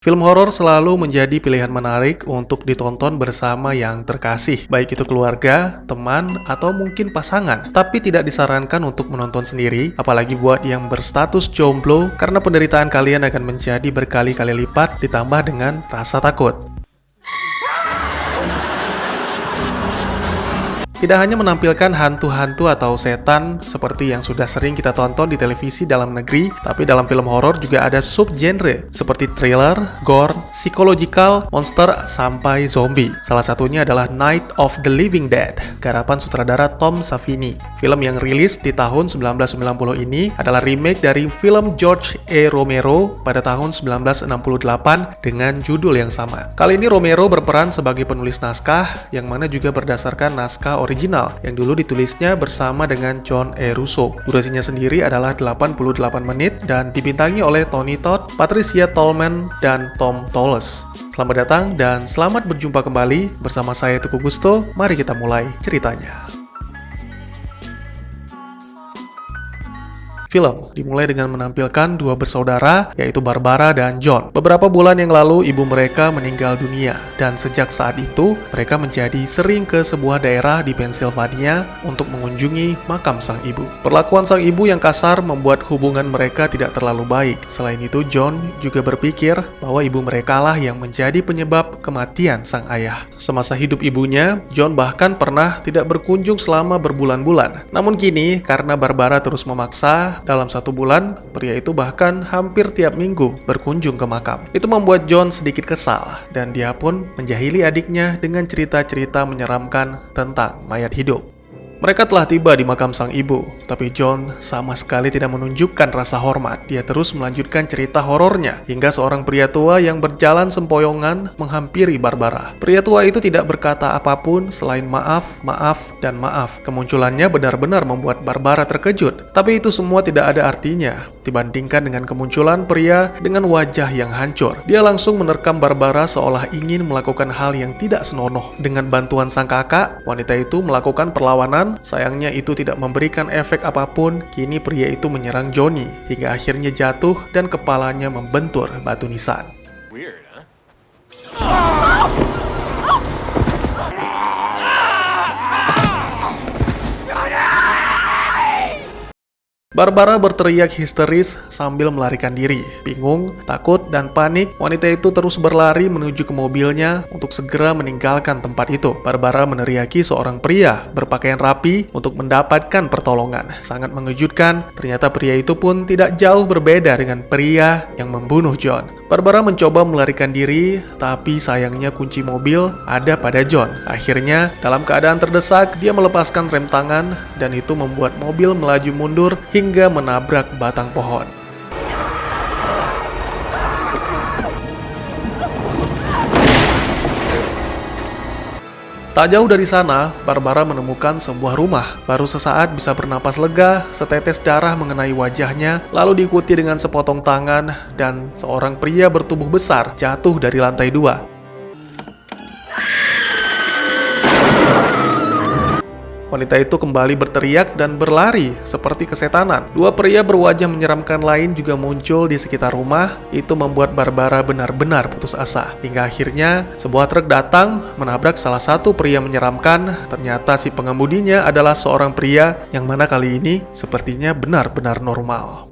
Film horor selalu menjadi pilihan menarik untuk ditonton bersama yang terkasih, baik itu keluarga, teman, atau mungkin pasangan. Tapi tidak disarankan untuk menonton sendiri, apalagi buat yang berstatus jomblo, karena penderitaan kalian akan menjadi berkali-kali lipat ditambah dengan rasa takut. Tidak hanya menampilkan hantu-hantu atau setan seperti yang sudah sering kita tonton di televisi dalam negeri, tapi dalam film horor juga ada subgenre seperti thriller, gore, psychological, monster, sampai zombie. Salah satunya adalah Night of the Living Dead, garapan sutradara Tom Savini. Film yang rilis di tahun 1990 ini adalah remake dari film George A. Romero pada tahun 1968 dengan judul yang sama. Kali ini Romero berperan sebagai penulis naskah, yang mana juga berdasarkan naskah original yang dulu ditulisnya bersama dengan John E. Russo. Durasinya sendiri adalah 88 menit dan dibintangi oleh Tony Todd, Patricia Tallman, dan Tom Towles. Selamat datang dan selamat berjumpa kembali bersama saya Teguh Gusto. Mari kita mulai ceritanya. Film dimulai dengan menampilkan dua bersaudara, yaitu Barbara dan John. Beberapa bulan yang lalu, ibu mereka meninggal dunia, dan sejak saat itu, mereka menjadi sering ke sebuah daerah di Pennsylvania untuk mengunjungi makam sang ibu. Perlakuan sang ibu yang kasar membuat hubungan mereka tidak terlalu baik. Selain itu, John juga berpikir bahwa ibu mereka lah yang menjadi penyebab kematian sang ayah. Semasa hidup ibunya, John bahkan pernah tidak berkunjung selama berbulan-bulan. Namun kini, karena Barbara terus memaksa, dalam satu bulan, pria itu bahkan hampir tiap minggu berkunjung ke makam. Itu membuat John sedikit kesal, dan dia pun menjahili adiknya dengan cerita-cerita menyeramkan tentang mayat hidup. Mereka telah tiba di makam sang ibu, tapi John sama sekali tidak menunjukkan rasa hormat. Dia terus melanjutkan cerita horornya, hingga seorang pria tua yang berjalan sempoyongan menghampiri Barbara. Pria tua itu tidak berkata apapun selain maaf, maaf, dan maaf. Kemunculannya benar-benar membuat Barbara terkejut, tapi itu semua tidak ada artinya dibandingkan dengan kemunculan pria dengan wajah yang hancur. Dia langsung menerkam Barbara seolah ingin melakukan hal yang tidak senonoh. Dengan bantuan sang kakak, wanita itu melakukan perlawanan. Sayangnya itu tidak memberikan efek apapun. Kini pria itu menyerang Johnny hingga akhirnya jatuh dan kepalanya membentur batu nisan. Weird, huh? Barbara berteriak histeris sambil melarikan diri. Bingung, takut, dan panik, wanita itu terus berlari menuju ke mobilnya untuk segera meninggalkan tempat itu. Barbara meneriaki seorang pria berpakaian rapi untuk mendapatkan pertolongan. Sangat mengejutkan, ternyata pria itu pun tidak jauh berbeda dengan pria yang membunuh John. Barbara mencoba melarikan diri, tapi sayangnya kunci mobil ada pada John. Akhirnya, dalam keadaan terdesak, dia melepaskan rem tangan, dan itu membuat mobil melaju mundur hingga menabrak batang pohon. Tak jauh dari sana, Barbara menemukan sebuah rumah. Baru sesaat bisa bernapas lega, setetes darah mengenai wajahnya, lalu diikuti dengan sepotong tangan, dan seorang pria bertubuh besar jatuh dari lantai 2. Wanita itu kembali berteriak dan berlari seperti kesetanan. Dua pria berwajah menyeramkan lain juga muncul di sekitar rumah. Itu membuat Barbara benar-benar putus asa. Hingga akhirnya sebuah truk datang menabrak salah satu pria menyeramkan. Ternyata si pengemudinya adalah seorang pria yang mana kali ini sepertinya benar-benar normal.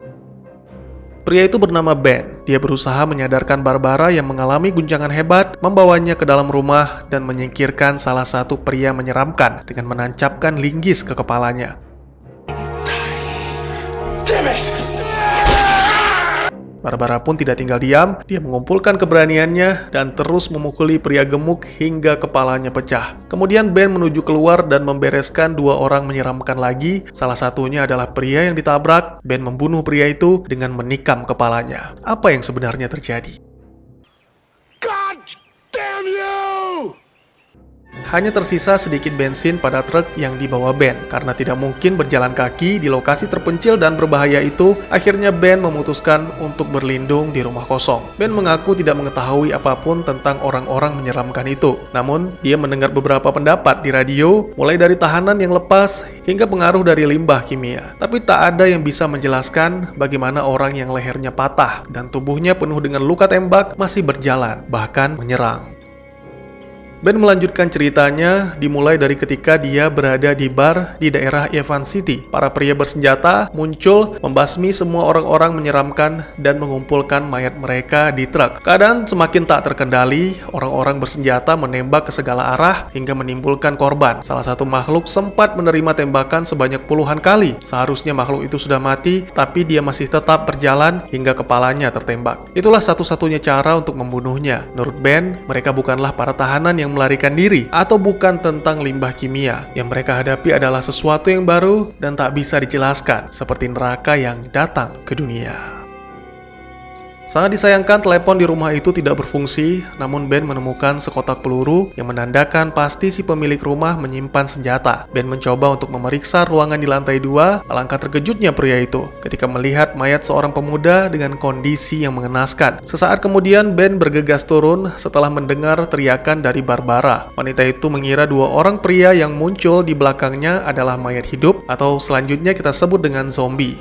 Pria itu bernama Ben. Dia berusaha menyadarkan Barbara yang mengalami guncangan hebat, membawanya ke dalam rumah dan menyingkirkan salah satu pria menyeramkan dengan menancapkan linggis ke kepalanya. Damn it! Barbara pun tidak tinggal diam, dia mengumpulkan keberaniannya dan terus memukuli pria gemuk hingga kepalanya pecah. Kemudian Ben menuju keluar dan membereskan dua orang menyeramkan lagi. Salah satunya adalah pria yang ditabrak. Ben membunuh pria itu dengan menikam kepalanya. Apa yang sebenarnya terjadi? God damn you! hanya tersisa sedikit bensin pada truk yang dibawa Ben. Karena tidak mungkin berjalan kaki di lokasi terpencil dan berbahaya itu, akhirnya Ben memutuskan untuk berlindung di rumah kosong. Ben mengaku tidak mengetahui apapun tentang orang-orang menyeramkan itu. Namun, dia mendengar beberapa pendapat di radio, mulai dari tahanan yang lepas hingga pengaruh dari limbah kimia. Tapi tak ada yang bisa menjelaskan bagaimana orang yang lehernya patah dan tubuhnya penuh dengan luka tembak masih berjalan, bahkan menyerang. Ben melanjutkan ceritanya dimulai dari ketika dia berada di bar di daerah Evans City. Para pria bersenjata muncul membasmi semua orang-orang menyeramkan dan mengumpulkan mayat mereka di truk. Keadaan semakin tak terkendali, orang-orang bersenjata menembak ke segala arah hingga menimbulkan korban. Salah satu makhluk sempat menerima tembakan sebanyak puluhan kali. Seharusnya makhluk itu sudah mati, tapi dia masih tetap berjalan hingga kepalanya tertembak. Itulah satu-satunya cara untuk membunuhnya. Menurut Ben, mereka bukanlah para tahanan yang melarikan diri atau bukan tentang limbah kimia. Yang mereka hadapi adalah sesuatu yang baru dan tak bisa dijelaskan, seperti neraka yang datang ke dunia. Sangat disayangkan telepon di rumah itu tidak berfungsi, namun Ben menemukan sekotak peluru yang menandakan pasti si pemilik rumah menyimpan senjata. Ben mencoba untuk memeriksa ruangan di lantai 2, alangkah terkejutnya pria itu ketika melihat mayat seorang pemuda dengan kondisi yang mengenaskan. Sesaat kemudian Ben bergegas turun setelah mendengar teriakan dari Barbara. Wanita itu mengira dua orang pria yang muncul di belakangnya adalah mayat hidup atau selanjutnya kita sebut dengan zombie.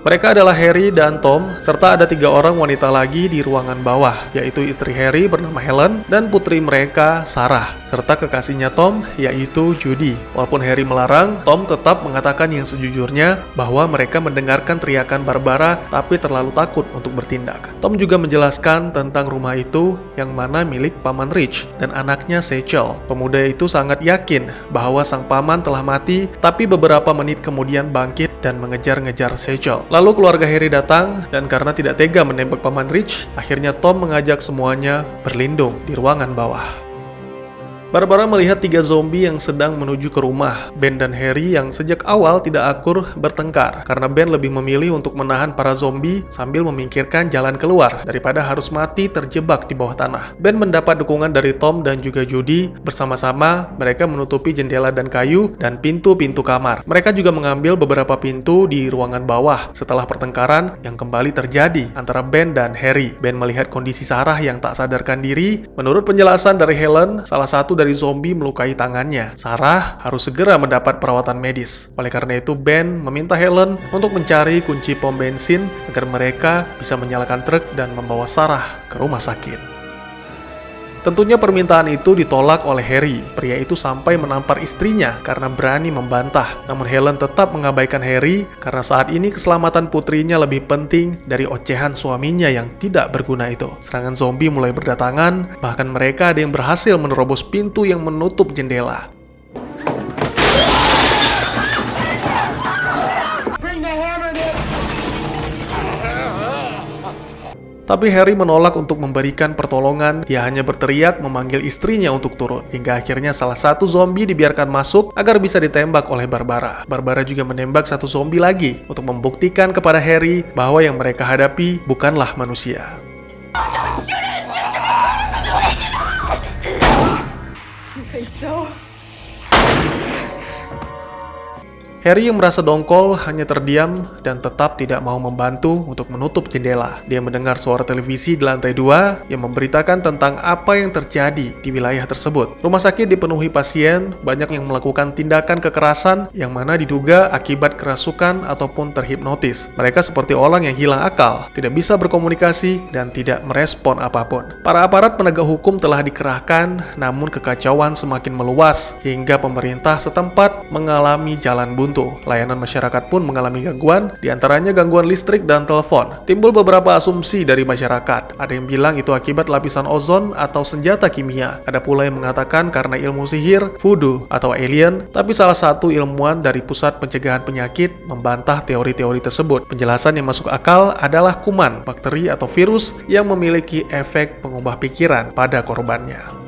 Mereka adalah Harry dan Tom, serta ada 3 orang wanita lagi di ruangan bawah, yaitu istri Harry bernama Helen dan putri mereka, Sarah, serta kekasihnya Tom, yaitu Judy. Walaupun Harry melarang, Tom tetap mengatakan yang sejujurnya bahwa mereka mendengarkan teriakan Barbara tapi terlalu takut untuk bertindak. Tom juga menjelaskan tentang rumah itu yang mana milik Paman Rich dan anaknya Sechel. Pemuda itu sangat yakin bahwa sang paman telah mati, tapi beberapa menit kemudian bangkit dan mengejar-ngejar Sechel. Lalu keluarga Harry datang, dan karena tidak tega menembak Paman Rich, akhirnya Tom mengajak semuanya berlindung di ruangan bawah. Barbara melihat 3 zombie yang sedang menuju ke rumah Ben dan Harry yang sejak awal tidak akur bertengkar, karena Ben lebih memilih untuk menahan para zombie sambil memikirkan jalan keluar daripada harus mati terjebak di bawah tanah. Ben mendapat dukungan dari Tom dan juga Judy. Bersama-sama mereka menutupi jendela dan kayu dan pintu-pintu kamar. Mereka juga mengambil beberapa pintu di ruangan bawah setelah pertengkaran yang kembali terjadi antara Ben dan Harry. Ben melihat kondisi Sarah yang tak sadarkan diri. Menurut penjelasan dari Helen, salah satu dari zombie melukai tangannya. Sarah harus segera mendapat perawatan medis. Oleh karena itu, Ben meminta Helen untuk mencari kunci pom bensin agar mereka bisa menyalakan truk dan membawa Sarah ke rumah sakit. Tentunya permintaan itu ditolak oleh Harry. Pria itu sampai menampar istrinya karena berani membantah. Namun Helen tetap mengabaikan Harry karena saat ini keselamatan putrinya lebih penting dari ocehan suaminya yang tidak berguna itu. Serangan zombie mulai berdatangan, bahkan mereka ada yang berhasil menerobos pintu yang menutup jendela. Tapi Harry menolak untuk memberikan pertolongan. Dia hanya berteriak memanggil istrinya untuk turun. Hingga akhirnya salah satu zombie dibiarkan masuk agar bisa ditembak oleh Barbara. Barbara juga menembak satu zombie lagi untuk membuktikan kepada Harry bahwa yang mereka hadapi bukanlah manusia. You think so? Harry yang merasa dongkol hanya terdiam dan tetap tidak mau membantu untuk menutup jendela. Dia mendengar suara televisi di lantai 2 yang memberitakan tentang apa yang terjadi di wilayah tersebut. Rumah sakit dipenuhi pasien, banyak yang melakukan tindakan kekerasan yang mana diduga akibat kerasukan ataupun terhipnotis. Mereka seperti orang yang hilang akal, tidak bisa berkomunikasi dan tidak merespon apapun. Para aparat penegak hukum telah dikerahkan, namun kekacauan semakin meluas hingga pemerintah setempat mengalami jalan buntu. Layanan masyarakat pun mengalami gangguan, diantaranya gangguan listrik dan telepon. Timbul beberapa asumsi dari masyarakat. Ada yang bilang itu akibat lapisan ozon atau senjata kimia. Ada pula yang mengatakan karena ilmu sihir, voodoo, atau alien. Tapi salah satu ilmuwan dari Pusat Pencegahan Penyakit membantah teori-teori tersebut. Penjelasan yang masuk akal adalah kuman, bakteri, atau virus yang memiliki efek pengubah pikiran pada korbannya.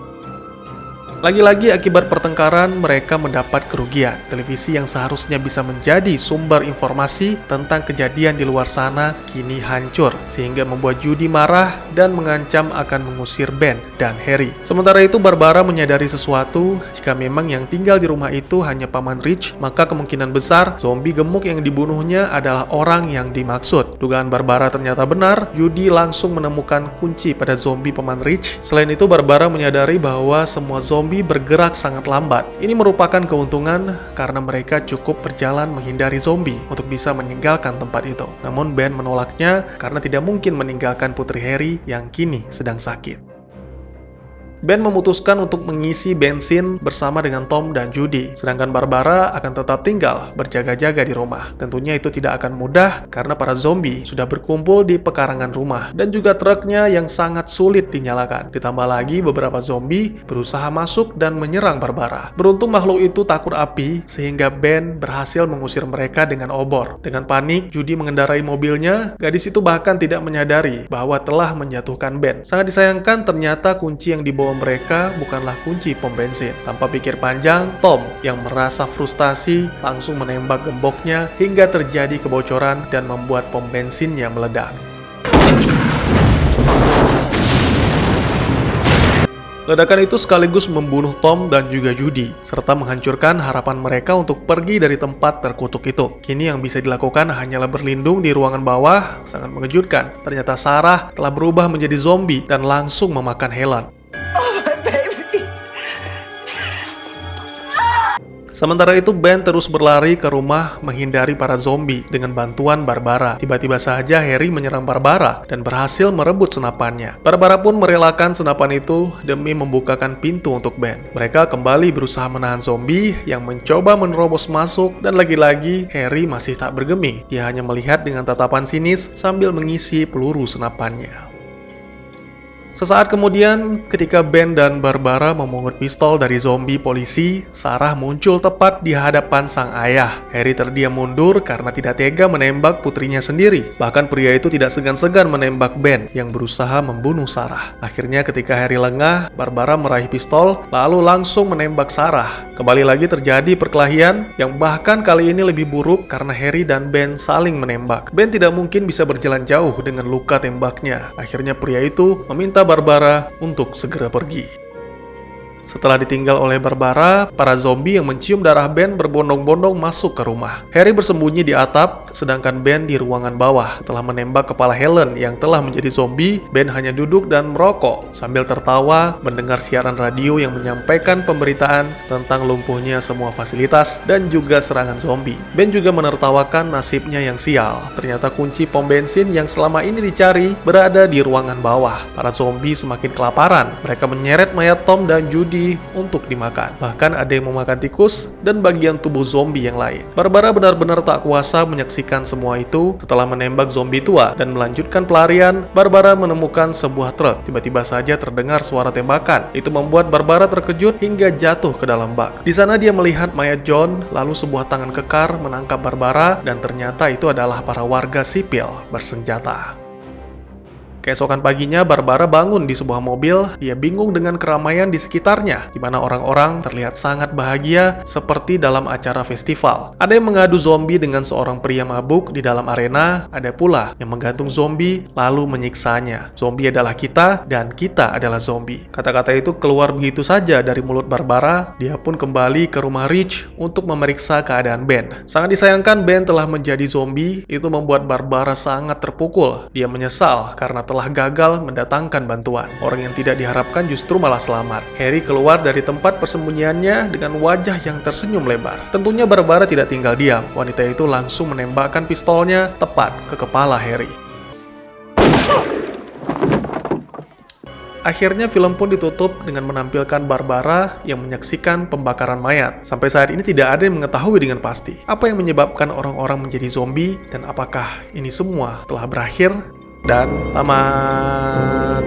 Lagi-lagi akibat pertengkaran, mereka mendapat kerugian. Televisi yang seharusnya bisa menjadi sumber informasi tentang kejadian di luar sana kini hancur, sehingga membuat Judy marah dan mengancam akan mengusir Ben dan Harry. Sementara itu, Barbara menyadari sesuatu, jika memang yang tinggal di rumah itu hanya Paman Rich, maka kemungkinan besar zombie gemuk yang dibunuhnya adalah orang yang dimaksud. Dugaan Barbara ternyata benar. Judy langsung menemukan kunci pada zombie Paman Rich. Selain itu, Barbara menyadari bahwa semua zombie bergerak sangat lambat. Ini merupakan keuntungan karena mereka cukup berjalan menghindari zombie untuk bisa meninggalkan tempat itu. Namun Ben menolaknya karena tidak mungkin meninggalkan putri Harry yang kini sedang sakit. Ben memutuskan untuk mengisi bensin bersama dengan Tom dan Judy, sedangkan Barbara akan tetap tinggal berjaga-jaga di rumah. Tentunya itu tidak akan mudah karena para zombie sudah berkumpul di pekarangan rumah dan juga truknya yang sangat sulit dinyalakan. Ditambah lagi beberapa zombie berusaha masuk dan menyerang Barbara. Beruntung makhluk itu takut api sehingga Ben berhasil mengusir mereka dengan obor. Dengan panik, Judy mengendarai mobilnya. Gadis itu bahkan tidak menyadari bahwa telah menjatuhkan Ben. Sangat disayangkan ternyata kunci yang dibawa mereka bukanlah kunci pom bensin. Tanpa pikir panjang, Tom yang merasa frustasi langsung menembak gemboknya hingga terjadi kebocoran dan membuat pom bensinnya meledak. Ledakan itu sekaligus membunuh Tom dan juga Judy, serta menghancurkan harapan mereka untuk pergi dari tempat terkutuk itu. Kini yang bisa dilakukan hanyalah berlindung di ruangan bawah. Sangat mengejutkan, ternyata Sarah telah berubah menjadi zombie dan langsung memakan Helen. Sementara itu, Ben terus berlari ke rumah menghindari para zombie dengan bantuan Barbara. Tiba-tiba saja Harry menyerang Barbara dan berhasil merebut senapannya. Barbara pun merelakan senapan itu demi membukakan pintu untuk Ben. Mereka kembali berusaha menahan zombie yang mencoba menerobos masuk dan lagi-lagi Harry masih tak bergeming. Dia hanya melihat dengan tatapan sinis sambil mengisi peluru senapannya. Sesaat kemudian, ketika Ben dan Barbara memungut pistol dari zombie polisi, Sarah muncul tepat di hadapan sang ayah. Harry terdiam mundur karena tidak tega menembak putrinya sendiri. Bahkan pria itu tidak segan-segan menembak Ben yang berusaha membunuh Sarah. Akhirnya ketika Harry lengah, Barbara meraih pistol lalu langsung menembak Sarah. Kembali lagi terjadi perkelahian yang bahkan kali ini lebih buruk karena Harry dan Ben saling menembak. Ben tidak mungkin bisa berjalan jauh dengan luka tembaknya. Akhirnya pria itu meminta Barbara untuk segera pergi. Setelah ditinggal oleh Barbara, para zombie yang mencium darah Ben berbondong-bondong masuk ke rumah. Harry bersembunyi di atap, sedangkan Ben di ruangan bawah. Setelah menembak kepala Helen yang telah menjadi zombie, Ben hanya duduk dan merokok sambil tertawa mendengar siaran radio yang menyampaikan pemberitaan tentang lumpuhnya semua fasilitas dan juga serangan zombie. Ben juga menertawakan nasibnya yang sial. Ternyata kunci pom bensin yang selama ini dicari berada di ruangan bawah. Para zombie semakin kelaparan. Mereka menyeret mayat Tom dan Judy untuk dimakan. Bahkan ada yang memakan tikus dan bagian tubuh zombie yang lain. Barbara benar-benar tak kuasa menyaksikan semua itu. Setelah menembak zombie tua dan melanjutkan pelarian, Barbara menemukan sebuah truk. Tiba-tiba saja terdengar suara tembakan. Itu membuat Barbara terkejut hingga jatuh ke dalam bak. Di sana dia melihat mayat John, lalu sebuah tangan kekar menangkap Barbara dan ternyata itu adalah para warga sipil bersenjata. Keesokan paginya, Barbara bangun di sebuah mobil. Dia bingung dengan keramaian di sekitarnya, di mana orang-orang terlihat sangat bahagia seperti dalam acara festival. Ada yang mengadu zombie dengan seorang pria mabuk di dalam arena. Ada pula yang menggantung zombie lalu menyiksanya. Zombie adalah kita dan kita adalah zombie. Kata-kata itu keluar begitu saja dari mulut Barbara. Dia pun kembali ke rumah Rich untuk memeriksa keadaan Ben. Sangat disayangkan Ben telah menjadi zombie. Itu membuat Barbara sangat terpukul. Dia menyesal karena telah gagal mendatangkan bantuan. Orang yang tidak diharapkan justru malah selamat. Harry keluar dari tempat persembunyiannya dengan wajah yang tersenyum lebar. Tentunya Barbara tidak tinggal diam. Wanita itu langsung menembakkan pistolnya tepat ke kepala Harry. Akhirnya film pun ditutup dengan menampilkan Barbara yang menyaksikan pembakaran mayat. Sampai saat ini tidak ada yang mengetahui dengan pasti apa yang menyebabkan orang-orang menjadi zombie dan apakah ini semua telah berakhir dan tamat.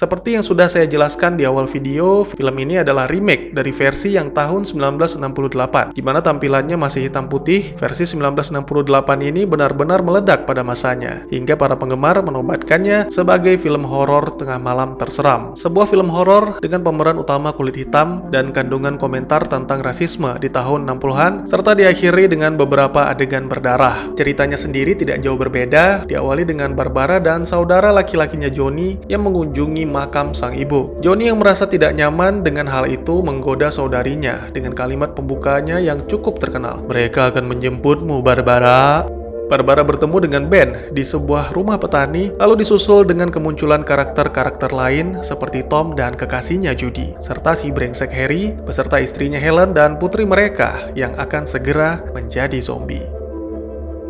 Seperti yang sudah saya jelaskan di awal video, film ini adalah remake dari versi yang tahun 1968, di mana tampilannya masih hitam putih. Versi 1968 ini benar-benar meledak pada masanya, hingga para penggemar menobatkannya sebagai film horor tengah malam terseram. Sebuah film horor dengan pemeran utama kulit hitam dan kandungan komentar tentang rasisme di tahun 60-an, serta diakhiri dengan beberapa adegan berdarah. Ceritanya sendiri tidak jauh berbeda, diawali dengan Barbara dan saudara laki-lakinya Johnny yang mengunjungi makam sang ibu. Johnny yang merasa tidak nyaman dengan hal itu menggoda saudarinya dengan kalimat pembukanya yang cukup terkenal. "Mereka akan menjemputmu, Barbara." Barbara bertemu dengan Ben di sebuah rumah petani, lalu disusul dengan kemunculan karakter-karakter lain seperti Tom dan kekasihnya Judy, serta si brengsek Harry beserta istrinya Helen dan putri mereka yang akan segera menjadi zombie.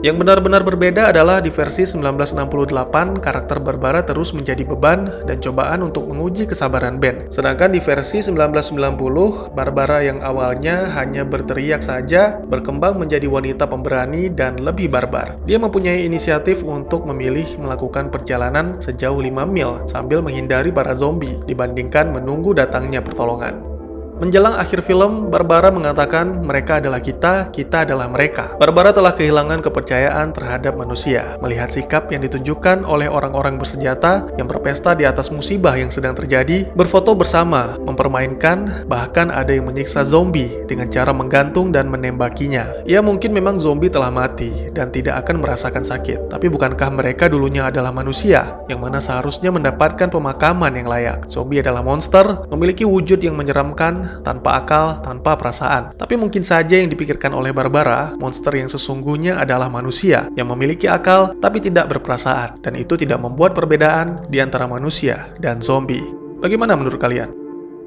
Yang benar-benar berbeda adalah di versi 1968, karakter Barbara terus menjadi beban dan cobaan untuk menguji kesabaran Ben. Sedangkan di versi 1990, Barbara yang awalnya hanya berteriak saja, berkembang menjadi wanita pemberani dan lebih barbar. Dia mempunyai inisiatif untuk memilih melakukan perjalanan sejauh 5 mil sambil menghindari para zombie dibandingkan menunggu datangnya pertolongan. Menjelang akhir film, Barbara mengatakan mereka adalah kita adalah mereka. Barbara telah kehilangan kepercayaan terhadap manusia, melihat sikap yang ditunjukkan oleh orang-orang bersenjata yang berpesta di atas musibah yang sedang terjadi, berfoto bersama, mempermainkan, bahkan ada yang menyiksa zombie dengan cara menggantung dan menembakinya. Ya mungkin memang zombie telah mati dan tidak akan merasakan sakit, tapi bukankah mereka dulunya adalah manusia, yang mana seharusnya mendapatkan pemakaman yang layak? Zombie adalah monster, memiliki wujud yang menyeramkan, tanpa akal, tanpa perasaan. Tapi mungkin saja yang dipikirkan oleh Barbara, monster yang sesungguhnya adalah manusia yang memiliki akal tapi tidak berperasaan, dan itu tidak membuat perbedaan di antara manusia dan zombie. Bagaimana menurut kalian?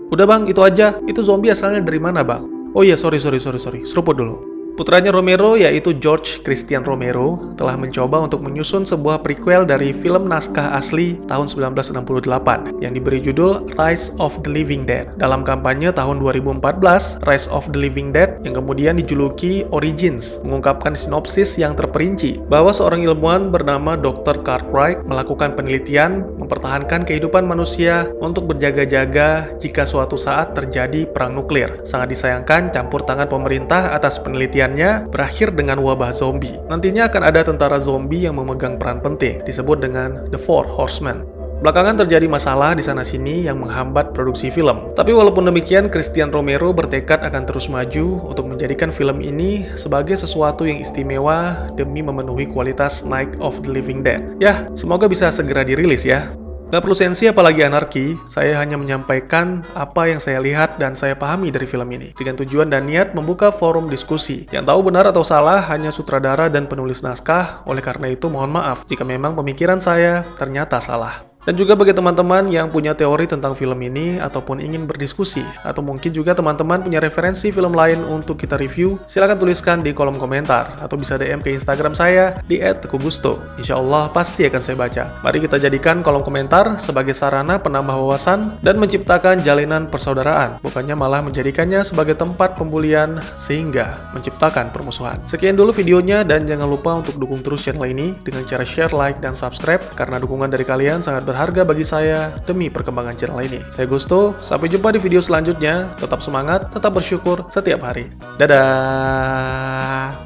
Udah bang, itu aja. Itu zombie asalnya dari mana bang? Oh iya, sorry. Seruput dulu. Putranya Romero, yaitu George Christian Romero, telah mencoba untuk menyusun sebuah prequel dari film naskah asli tahun 1968 yang diberi judul Rise of the Living Dead. Dalam kampanye tahun 2014, Rise of the Living Dead yang kemudian dijuluki Origins, mengungkapkan sinopsis yang terperinci bahwa seorang ilmuwan bernama Dr. Cartwright melakukan penelitian mempertahankan kehidupan manusia untuk berjaga-jaga jika suatu saat terjadi perang nuklir. Sangat disayangkan campur tangan pemerintah atas penelitian berakhir dengan wabah zombie. Nantinya akan ada tentara zombie yang memegang peran penting, disebut dengan The Four Horsemen. Belakangan terjadi masalah di sana-sini yang menghambat produksi film. Tapi walaupun demikian, Christian Romero bertekad akan terus maju untuk menjadikan film ini sebagai sesuatu yang istimewa demi memenuhi kualitas Night of the Living Dead. Ya, semoga bisa segera dirilis ya. Gak perlu sensi apalagi anarki, saya hanya menyampaikan apa yang saya lihat dan saya pahami dari film ini, dengan tujuan dan niat membuka forum diskusi. Yang tahu benar atau salah hanya sutradara dan penulis naskah, oleh karena itu mohon maaf jika memang pemikiran saya ternyata salah. Dan juga bagi teman-teman yang punya teori tentang film ini ataupun ingin berdiskusi, atau mungkin juga teman-teman punya referensi film lain untuk kita review, silahkan tuliskan di kolom komentar atau bisa DM ke Instagram saya di @tekugusto. Insya Allah pasti akan saya baca. Mari kita jadikan kolom komentar sebagai sarana penambah wawasan dan menciptakan jalinan persaudaraan, bukannya malah menjadikannya sebagai tempat pembulian sehingga menciptakan permusuhan. Sekian dulu videonya dan jangan lupa untuk dukung terus channel ini dengan cara share, like, dan subscribe karena dukungan dari kalian sangat berharga bagi saya demi perkembangan channel ini. Saya Gusto, sampai jumpa di video selanjutnya. Tetap semangat, tetap bersyukur setiap hari. Dadah!